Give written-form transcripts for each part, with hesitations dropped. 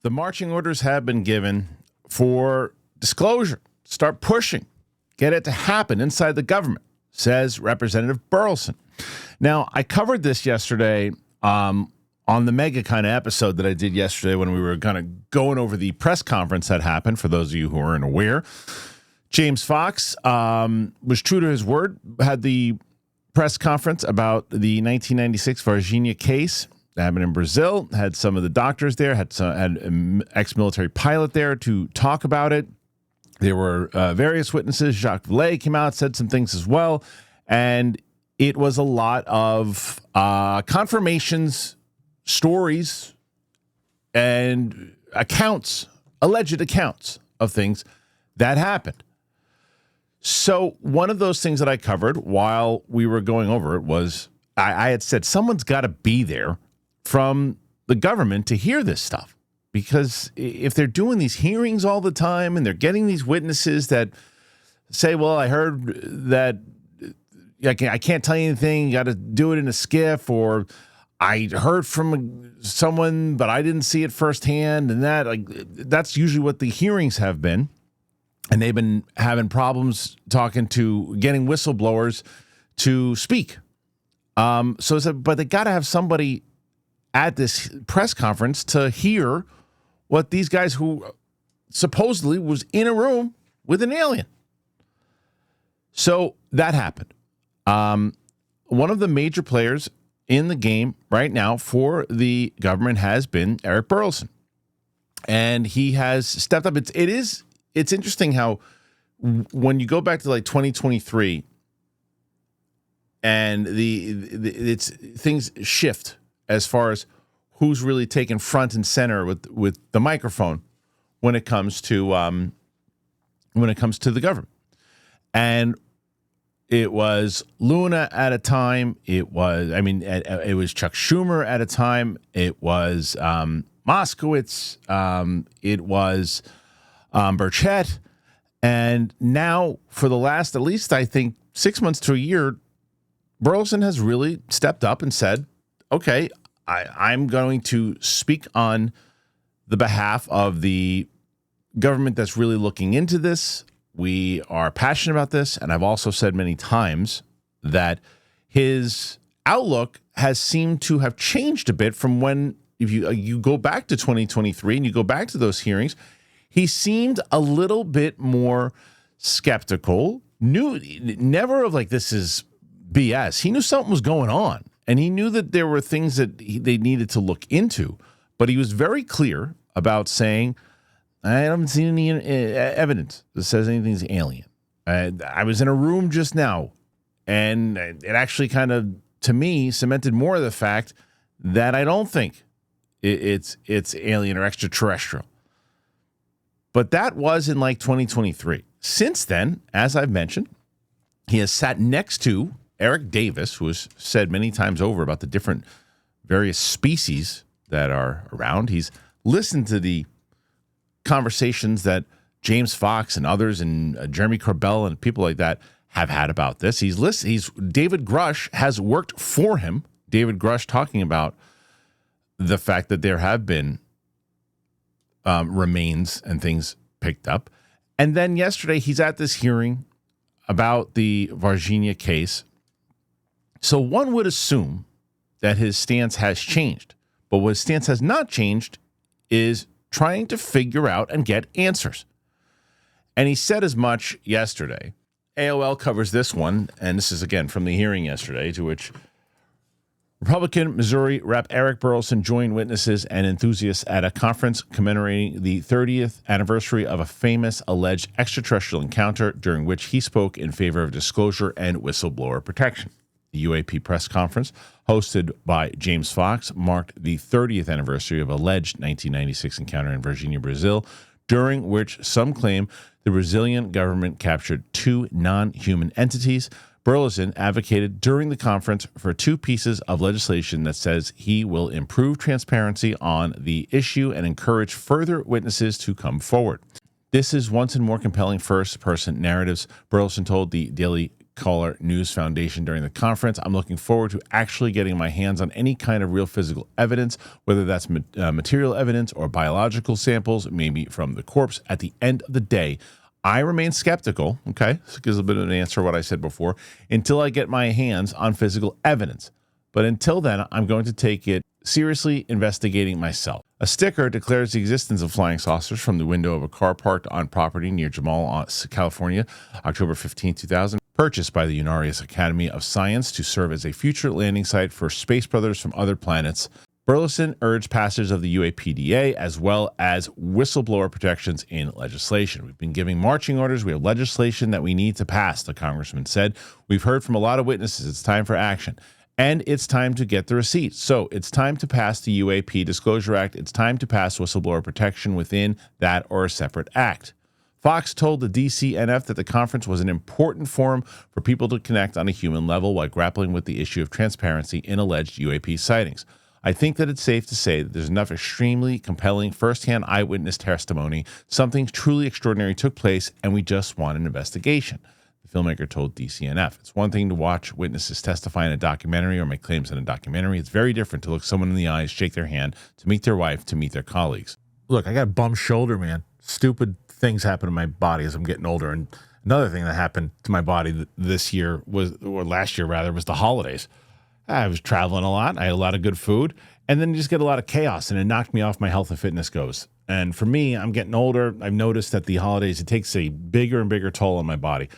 The marching orders have been given for disclosure. Start pushing. Get it to happen inside the government, says Representative Burlison. Now, I covered this yesterday on the mega kind of episode that I did yesterday when we were kind of going over the press conference that happened. For those of you who aren't aware, James Fox was true to his word, had the press conference about the 1996 Virginia case that happened in Brazil, had some of the doctors there, had an ex-military pilot there to talk about it. There were various witnesses. Jacques Vallée came out, said some things as well. And it was a lot of confirmations, stories, and accounts, alleged accounts of things that happened. So one of those things that I covered while we were going over it was I had said someone's got to be there from the government to hear this stuff. Because if they're doing these hearings all the time and they're getting these witnesses that say, well, I heard that I can't tell you anything, you got to do it in a skiff, or I heard from someone, but I didn't see it firsthand, and that's usually what the hearings have been. And they've been having problems getting whistleblowers to speak. But they got to have somebody at this press conference to hear what these guys who supposedly was in a room with an alien. So that happened. One of the major players in the game right now for the government has been Eric Burlison. And he has stepped up. It's interesting how when you go back to like 2023 and things shift as far as who's really taken front and center with the microphone when it comes to the government. And it was Luna at a time. It was Chuck Schumer at a time. It was Moskowitz. It was Burchett. And now for the last, at least I think 6 months to a year, Burlison has really stepped up and said, okay, I'm going to speak on the behalf of the government that's really looking into this. We are passionate about this. And I've also said many times that his outlook has seemed to have changed a bit from when, if you go back to 2023 and you go back to those hearings, he seemed a little bit more skeptical, never of like, this is BS. He knew something was going on. And he knew that there were things that they needed to look into, but he was very clear about saying, I haven't seen any evidence that says anything's alien. I was in a room just now, and it actually kind of, to me, cemented more of the fact that I don't think it's alien or extraterrestrial. But that was in like 2023. Since then, as I've mentioned, he has sat next to Eric Davis, who has said many times over about the different various species that are around. He's listened to the conversations that James Fox and others and Jeremy Corbell and people like that have had about this. David Grush has worked for him. David Grush talking about the fact that there have been remains and things picked up. And then yesterday he's at this hearing about the Virginia case. So one would assume that his stance has changed. But what his stance has not changed is trying to figure out and get answers. And he said as much yesterday. AOL covers this one, and this is, again, from the hearing yesterday, to which Republican Missouri Rep. Eric Burlison joined witnesses and enthusiasts at a conference commemorating the 30th anniversary of a famous alleged extraterrestrial encounter, during which he spoke in favor of disclosure and whistleblower protection. The UAP press conference, hosted by James Fox, marked the 30th anniversary of alleged 1996 encounter in Virginia, Brazil, during which some claim the Brazilian government captured two non-human entities. Burlison advocated during the conference for two pieces of legislation that says he will improve transparency on the issue and encourage further witnesses to come forward. This is once and more compelling first-person narratives, Burlison told the Daily Rockefeller News Foundation during the conference. I'm looking forward to actually getting my hands on any kind of real physical evidence, whether that's material evidence or biological samples, maybe from the corpse. At the end of the day, I remain skeptical, okay? This gives a bit of an answer to what I said before, until I get my hands on physical evidence. But until then, I'm going to take it seriously investigating myself. A sticker declares the existence of flying saucers from the window of a car parked on property near Jamal, California, October 15, 2000, purchased by the Unarius Academy of Science to serve as a future landing site for space brothers from other planets. Burlison urged passage of the UAPDA as well as whistleblower protections in legislation. We've been giving marching orders. We have legislation that we need to pass, the congressman said. We've heard from a lot of witnesses. It's time for action. And it's time to get the receipts. So it's time to pass the UAP Disclosure Act. It's time to pass whistleblower protection within that or a separate act. Fox told the DCNF that the conference was an important forum for people to connect on a human level while grappling with the issue of transparency in alleged UAP sightings. I think that it's safe to say that there's enough extremely compelling firsthand eyewitness testimony. Something truly extraordinary took place, and we just want an investigation, the filmmaker told DCNF. It's one thing to watch witnesses testify in a documentary or make claims in a documentary. It's very different to look someone in the eyes, shake their hand, to meet their wife, to meet their colleagues. Look, I got a bum shoulder, man. Stupid things happen to my body as I'm getting older. And another thing that happened to my body this year or last year rather, was the holidays. I was traveling a lot. I had a lot of good food, and then you just get a lot of chaos, and it knocked me off my health and fitness goes. And for me, I'm getting older. I've noticed that the holidays, it takes a bigger and bigger toll on my body.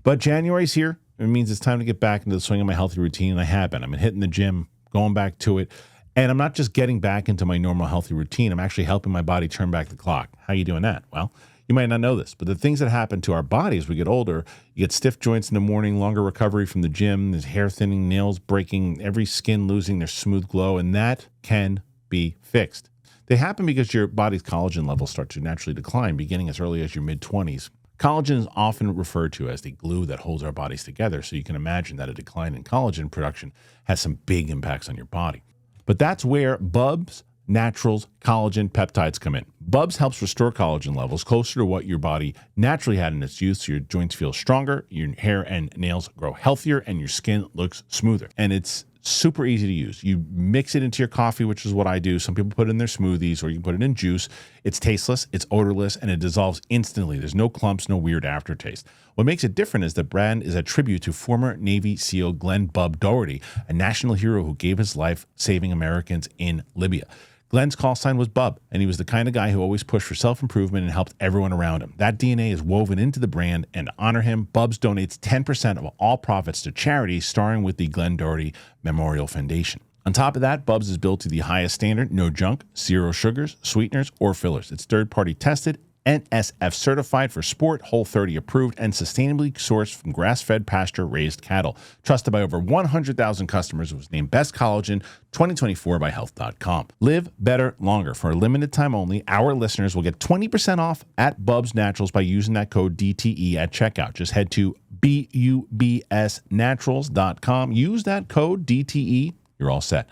But January's here. It means it's time to get back into the swing of my healthy routine, and I have been. I've been hitting the gym, going back to it, and I'm not just getting back into my normal healthy routine. I'm actually helping my body turn back the clock. How are you doing that? Well, you might not know this, but the things that happen to our body as we get older, you get stiff joints in the morning, longer recovery from the gym, there's hair thinning, nails breaking, every skin losing their smooth glow, and that can be fixed. They happen because your body's collagen levels start to naturally decline beginning as early as your mid-20s. Collagen is often referred to as the glue that holds our bodies together, so you can imagine that a decline in collagen production has some big impacts on your body. But that's where Bubs Naturals collagen peptides come in. Bubs helps restore collagen levels closer to what your body naturally had in its youth, so your joints feel stronger, your hair and nails grow healthier, and your skin looks smoother. And it's super easy to use. You mix it into your coffee, which is what I do. Some people put it in their smoothies, or you can put it in juice. It's tasteless, it's odorless, and it dissolves instantly. There's no clumps, no weird aftertaste. What makes it different is the brand is a tribute to former Navy SEAL Glenn Bub Doherty, a national hero who gave his life saving Americans in Libya. Glenn's call sign was Bub, and he was the kind of guy who always pushed for self-improvement and helped everyone around him. That DNA is woven into the brand, and to honor him, Bubs donates 10% of all profits to charities, starting with the Glenn Doherty Memorial Foundation. On top of that, Bubs is built to the highest standard, no junk, zero sugars, sweeteners, or fillers. It's third-party tested, NSF certified for sport, Whole30 approved, and sustainably sourced from grass-fed pasture-raised cattle. Trusted by over 100,000 customers, it was named Best Collagen 2024 by Health.com. Live better longer. For a limited time only, our listeners will get 20% off at Bubs Naturals by using that code DTE at checkout. Just head to BUBSnaturals.com. Use that code DTE. You're all set.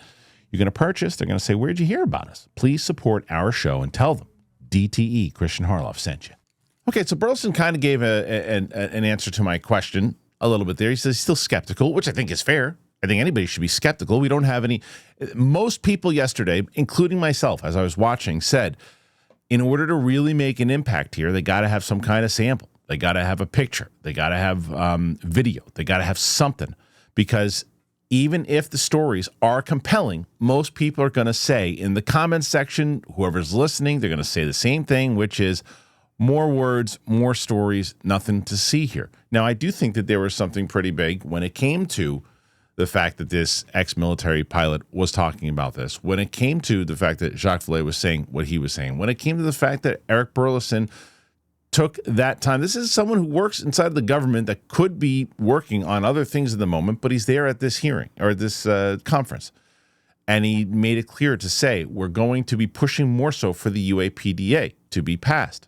You're going to purchase. They're going to say, where'd you hear about us? Please support our show and tell them DTE, Kristian Harloff, sent you. Okay, so Burlison kind of gave an answer to my question a little bit there. He says he's still skeptical, which I think is fair. I think anybody should be skeptical. We don't have any. Most people yesterday, including myself, as I was watching, said in order to really make an impact here, they got to have some kind of sample. They got to have a picture. They got to have video. They got to have something, because even if the stories are compelling, most people are going to say in the comments section, whoever's listening, they're going to say the same thing, which is more words, more stories, nothing to see here. Now, I do think that there was something pretty big when it came to the fact that this ex-military pilot was talking about this, when it came to the fact that Jacques Vallée was saying what he was saying, when it came to the fact that Eric Burlison took that time. This is someone who works inside of the government that could be working on other things at the moment, but he's there at this hearing or this conference. And he made it clear to say, we're going to be pushing more so for the UAPDA to be passed.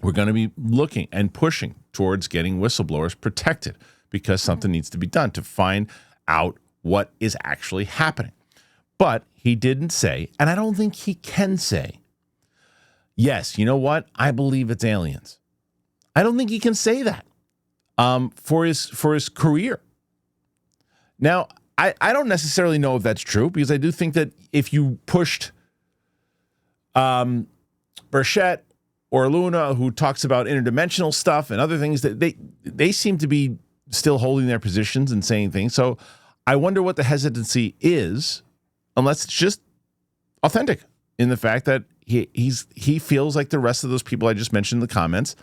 We're going to be looking and pushing towards getting whistleblowers protected, because something needs to be done to find out what is actually happening. But he didn't say, and I don't think he can say, yes, you know what? I believe it's aliens. I don't think he can say that. for his career. Now, I don't necessarily know if that's true, because I do think that if you pushed Burchett or Luna, who talks about interdimensional stuff and other things, that they seem to be still holding their positions and saying things. So I wonder what the hesitancy is, unless it's just authentic in the fact that he feels like the rest of those people I just mentioned in the comments.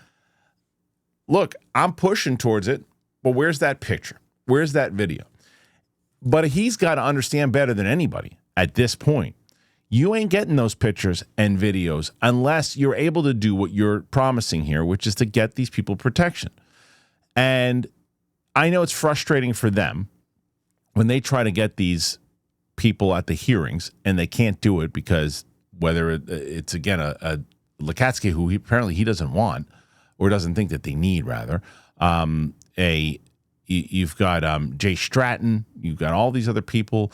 Look, I'm pushing towards it, but where's that picture? Where's that video? But he's got to understand better than anybody at this point. You ain't getting those pictures and videos unless you're able to do what you're promising here, which is to get these people protection. And I know it's frustrating for them when they try to get these people at the hearings and they can't do it because whether it's, again, a Lakatsky who apparently he doesn't want or doesn't think that they need, rather, you've got Jay Stratton, you've got all these other people.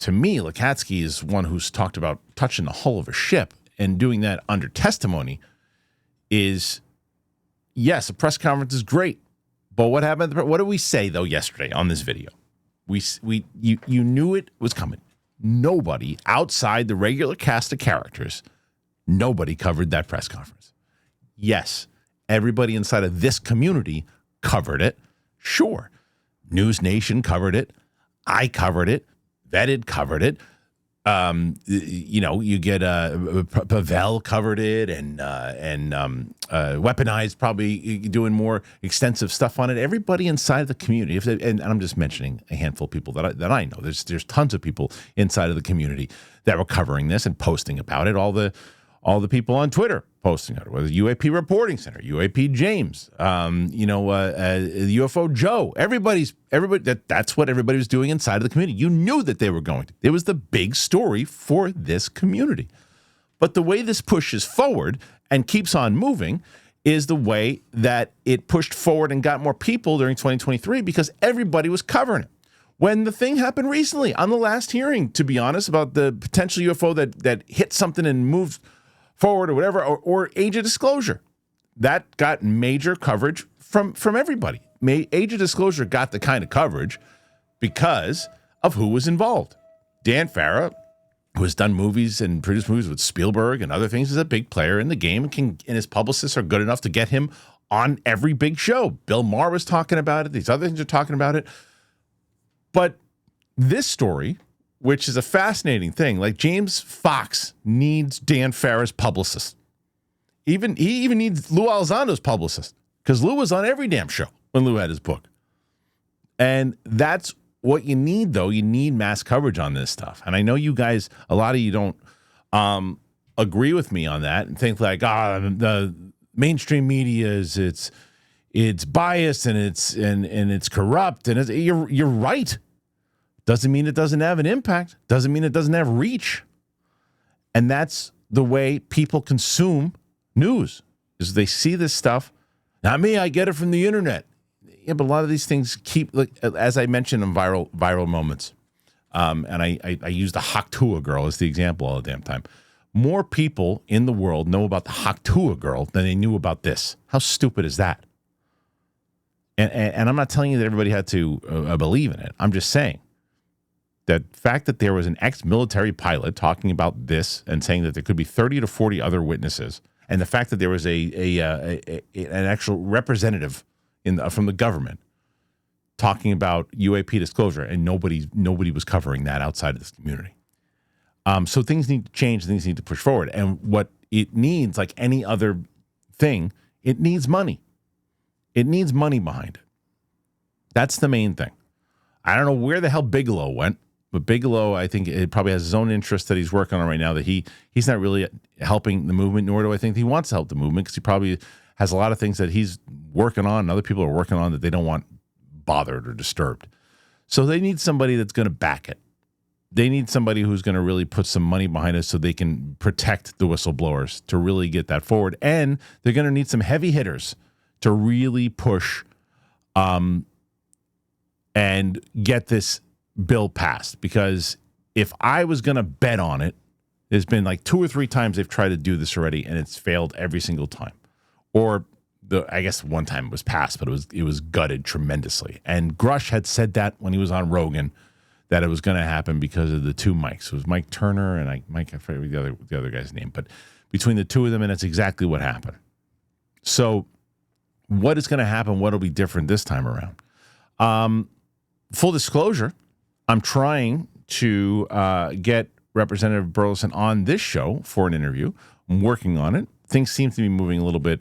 To me, Lakatsky is one who's talked about touching the hull of a ship, and doing that under testimony is, yes, a press conference is great, but what happened? What did we say though yesterday on this video? You knew it was coming. Nobody outside the regular cast of characters, nobody covered that press conference. Yes, everybody inside of this community covered it. Sure, News Nation covered it. I covered it. Vetted covered it. You get Pavel covered it, and Weaponized probably doing more extensive stuff on it. Everybody inside of the community, and I'm just mentioning a handful of people that I know. There's tons of people inside of the community that were covering this and posting about it. All the people on Twitter posting on it, whether UAP Reporting Center, UAP James, UFO Joe, everybody. That's what everybody was doing inside of the community. You knew that they were going to. It was the big story for this community. But the way this pushes forward and keeps on moving is the way that it pushed forward and got more people during 2023 because everybody was covering it. When the thing happened recently on the last hearing, to be honest, about the potential UFO that hit something and moved forward or whatever, or age of disclosure, that got major coverage from everybody. Age of disclosure got the kind of coverage because of who was involved. Dan Farah, who has done movies and produced movies with Spielberg and other things, is a big player in the game, and his publicists are good enough to get him on every big show. Bill Maher was talking about it. These other things are talking about it. But this story, which is a fascinating thing, like James Fox needs Dan Farah's publicist. He even needs Lou Alessandro's publicist, because Lou was on every damn show when Lou had his book. And that's what you need, though. You need mass coverage on this stuff. And I know you guys, a lot of you don't agree with me on that and think like, the mainstream media it's biased and it's corrupt, and you're right. Doesn't mean it doesn't have an impact. Doesn't mean it doesn't have reach. And that's the way people consume news, is they see this stuff. Not me, I get it from the internet. Yeah, but a lot of these things keep, like, as I mentioned in viral moments, and I use the Haktua girl as the example all the damn time. More people in the world know about the Haktua girl than they knew about this. How stupid is that? And I'm not telling you that everybody had to believe in it. I'm just saying the fact that there was an ex-military pilot talking about this and saying that there could be 30 to 40 other witnesses, and the fact that there was an actual representative from the government talking about UAP disclosure, and nobody was covering that outside of this community. So things need to change, things need to push forward. And what it needs, like any other thing, it needs money. It needs money behind it. That's the main thing. I don't know where the hell Bigelow went, but Bigelow, I think, it probably has his own interest that he's working on right now, that he's not really helping the movement, nor do I think he wants to help the movement, because he probably has a lot of things that he's working on and other people are working on that they don't want bothered or disturbed. So they need somebody that's going to back it. They need somebody who's going to really put some money behind it so they can protect the whistleblowers, to really get that forward. And they're going to need some heavy hitters to really push and get this bill passed. Because if I was going to bet on it, there's been like 2 or 3 times they've tried to do this already, and it's failed every single time. Or I guess one time it was passed, but it was gutted tremendously. And Grush had said that when he was on Rogan, that it was going to happen because of the two Mikes. It was Mike Turner and I forget the other guy's name, but between the two of them, and that's exactly what happened. So what is going to happen? What will be different this time around? Full disclosure, I'm trying to get Representative Burlison on this show for an interview. I'm working on it. Things seem to be moving a little bit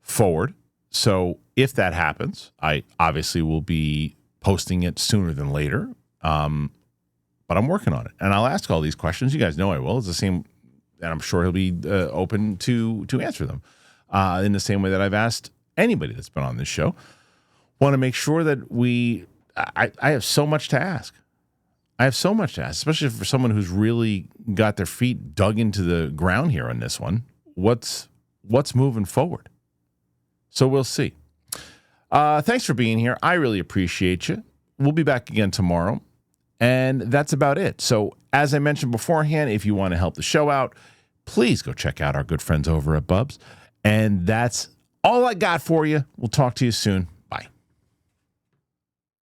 forward. So if that happens, I obviously will be posting it sooner than later. But I'm working on it. And I'll ask all these questions. You guys know I will. It's the same, and I'm sure he'll be open to answer them in the same way that I've asked anybody that's been on this show. Want to make sure that I have so much to ask. I have so much to ask, especially for someone who's really got their feet dug into the ground here on this one. What's moving forward? So we'll see. Thanks for being here. I really appreciate you. We'll be back again tomorrow. And that's about it. So as I mentioned beforehand, if you want to help the show out, please go check out our good friends over at Bubs. And that's all I got for you. We'll talk to you soon.